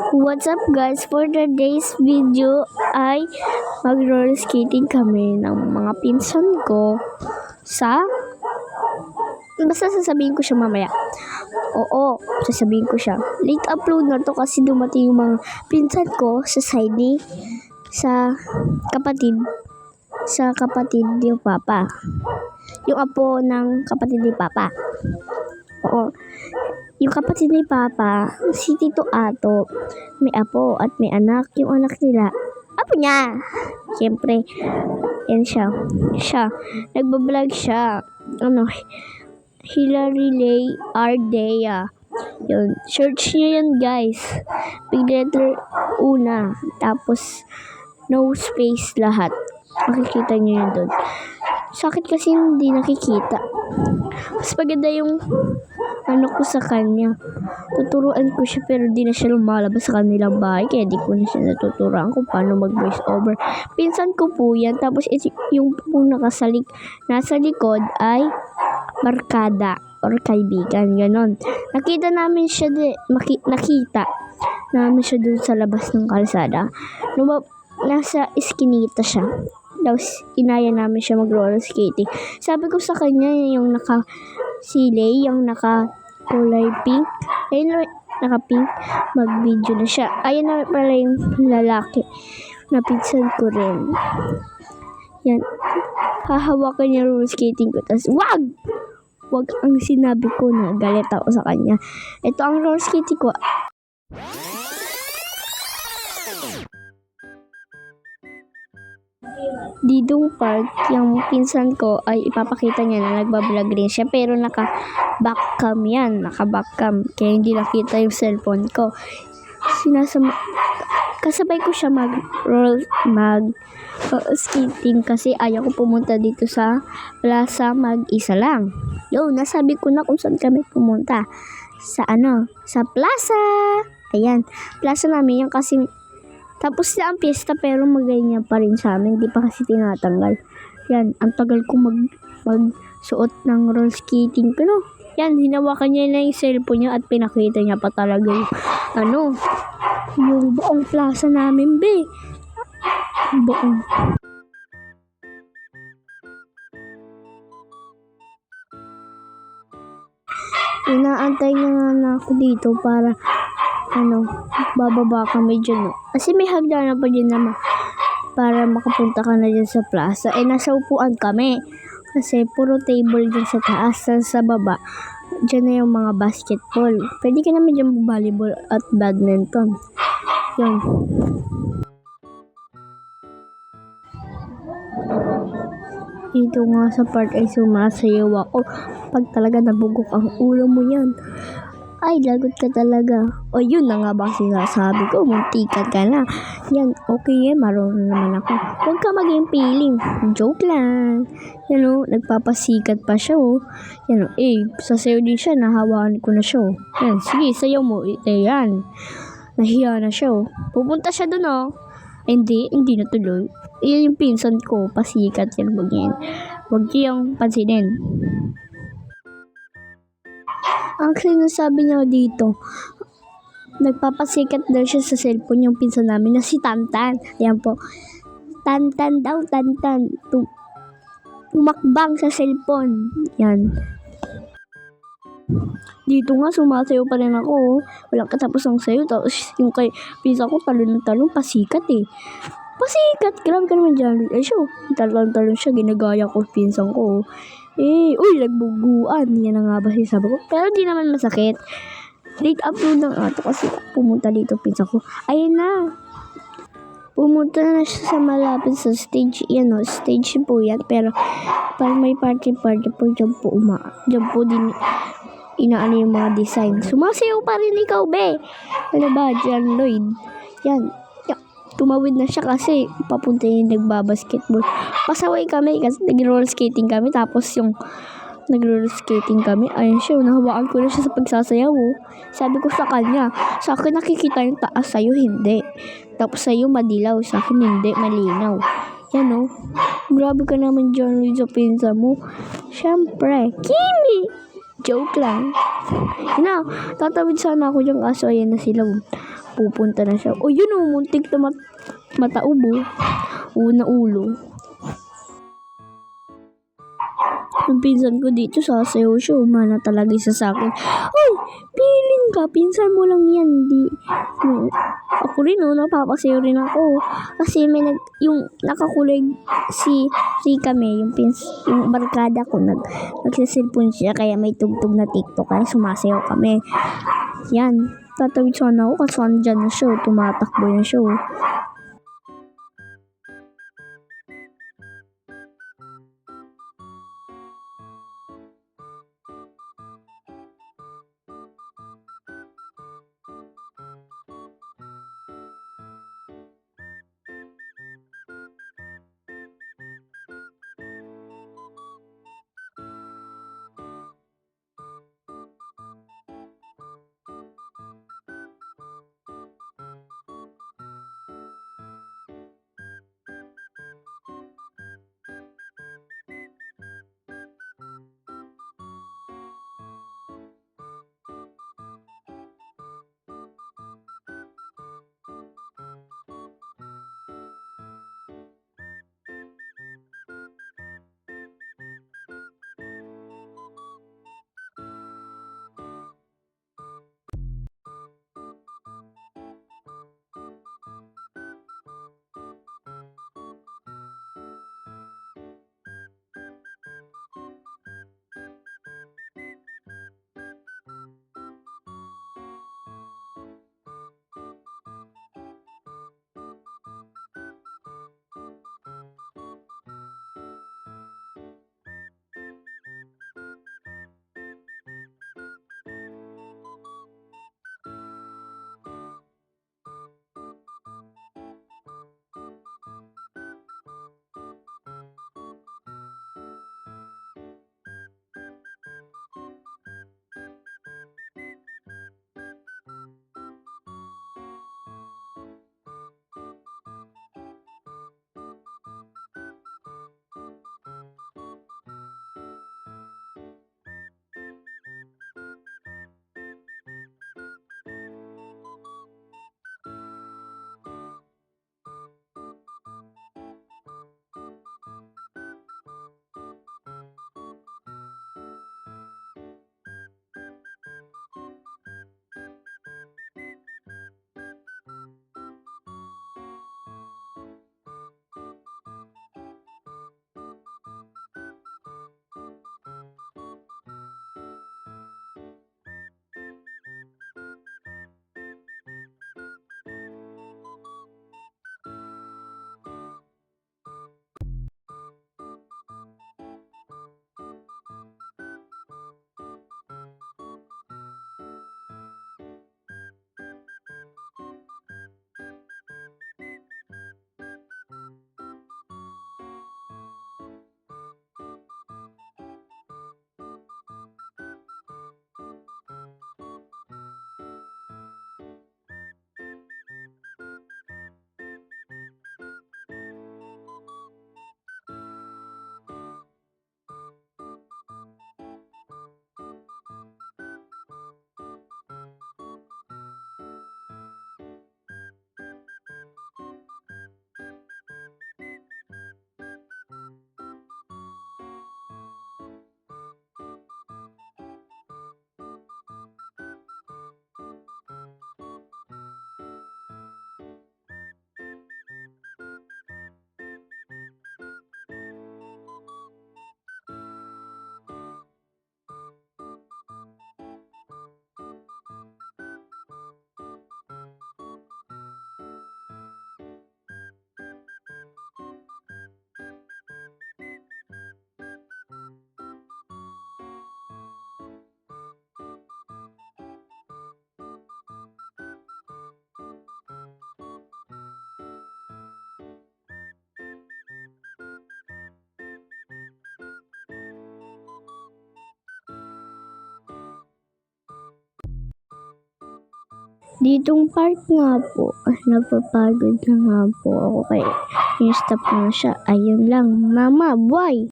What's up guys? For today's video ay mag-roller skating kami ng mga pinsan ko sa... Basta sasabihin ko siya mamaya. Oo, sasabihin ko siya. Late upload na to kasi dumating yung mga pinsan ko sa side ni... sa kapatid ni Papa. Yung apo ng kapatid ni Papa. Oo. Yung kapatid ni Papa, si Tito Ato, may apo at may anak. Yung anak nila, apo niya. Siyempre, yan siya. Nagbablog siya. Hilary Lay Ardea. Yun. Search nyo yan, guys. Big letter una. Tapos, no space lahat. Makikita nyo yun doon. Sakit kasi hindi nakikita. Mas maganda yung ko sa kanya. Tuturuan ko siya pero di na siya lumalabas sa kanilang bahay kaya di ko na siya natuturuan kung paano mag voice over. Pinsan ko po yan. Tapos yung pong nasa likod ay barkada or kaibigan. Ganon. Nakita namin siya dun sa labas ng kalsada. Nasa iskinita siya. Tapos inaya namin siya mag-roller skating. Sabi ko sa kanya yung naka-silay, yung naka-kulay pink. Ayun, naka-pink. Mag-video na siya. Ayun na pala yung lalaki. Napinsan ko rin. Yan. Hahawakan niya roller skating ko. Tapos, wag ang sinabi ko na galit ako sa kanya. Ito ang roller skating ko. Didong Park, yung pinsan ko ay ipapakita niya na nagbablog rin siya pero naka-backcam yan, kaya hindi nakita yung cellphone ko. Kasabay ko siya mag skating kasi ayaw ko pumunta dito sa plaza mag-isa lang. Nasabi ko na kung saan kami pumunta. Sa plaza. Ayan, plaza namin yan kasi tapos na ang piyesta pero maganyan pa rin sa amin. Hindi pa kasi tinatanggal. Yan, ang tagal ko magsuot ng roller skating ko, no? Yan, hinawakan niya na yung cellphone niya at pinakita niya pa talaga yung buong plaza namin, be. Buong. Inaantay niya na ako dito para bababa kami dyan. Kasi may hagdanan pa dyan naman para makapunta ka na dyan sa plaza. Nasa upuan kami. Kasi puro table dyan sa taas. Sa baba, dyan na yung mga basketball. Pwede ka naman dyan volleyball at badminton. Yan. Dito nga sa park ay sumasayaw ako. Pag talaga nabugok ang ulo mo yan, ay, lagot ka talaga. O, yun na nga ba sinasabi ko? Muntikan ka na. Yan, okay yan. Marunong naman ako. Huwag ka maging feeling. Joke lang. Nagpapasikat pa siya, Yan, sasayaw din siya. Nahawakan ko na siya, Yan, sige, sayaw mo. Yan. Nahiya na siya, Pupunta siya dun, Hindi natuloy. Iyan yung pinsan ko. Pasikat yan. Huwag yung pansinin. Ang sinasabi niya dito, nagpapasikat daw siya sa cellphone yung pinsan namin na si Tantan. Ayan po. Tantan daw. Tumakbang sa cellphone. Yan. Dito nga, sumasayo pa rin ako. Walang katapos ang sayo. Tapos yung kay pinsan ko, talon pasikat Pasikat. Grabe ka naman dyan. Talon siya. Ginagaya ko pinsan ko. Nagbuguan. Yan nga ba sabi ko. Pero di naman masakit. Late upload ng ato kasi pumunta dito pinsan ko. Ayun na. Pumunta na siya sa malapit sa stage. Stage po yan. Pero parang may party po. Diyan po din inaano yung mga design. Sumasayaw pa rin ikaw, be. Ano ba? Jan Lloyd. Yan. Tumawid na siya kasi papunta yung nagbabasketball. Pasaway kami kasi nag-roller skating kami. Tapos yung nag-roller skating kami, ayun siya, nahawakan ko na siya sa pagsasayaw. Sabi ko sa kanya, sa akin nakikita yung taas, sa'yo hindi. Tapos sa'yo madilaw, sa akin hindi, malinaw. Yan grabe ka naman dyan sa pinsa mo. Siyempre, Kimi! Joke lang. Tatawid sana ako dyan kaso ayan na sila. pupunta na siya. O yun o, muntik na mataubo. Una ulo. Ang pinsan ko dito, sasayaw siya. Umana talaga isa sa akin. Uy, piling ka. Pinsan mo lang yan. Di. Ako rin napapasayaw rin ako. Kasi yung nakakulay si kami, yung barkada ko, nagsisilpon siya. Kaya may tugtog na TikTok. Kaya sumasayaw kami. Yan. Tatawid sana ako kasi andyan na siya. Tumatakbo na siya. Ditong park nga po, napapagod na nga po ako kaya yung stop na siya. Ayun lang, mama, buhay!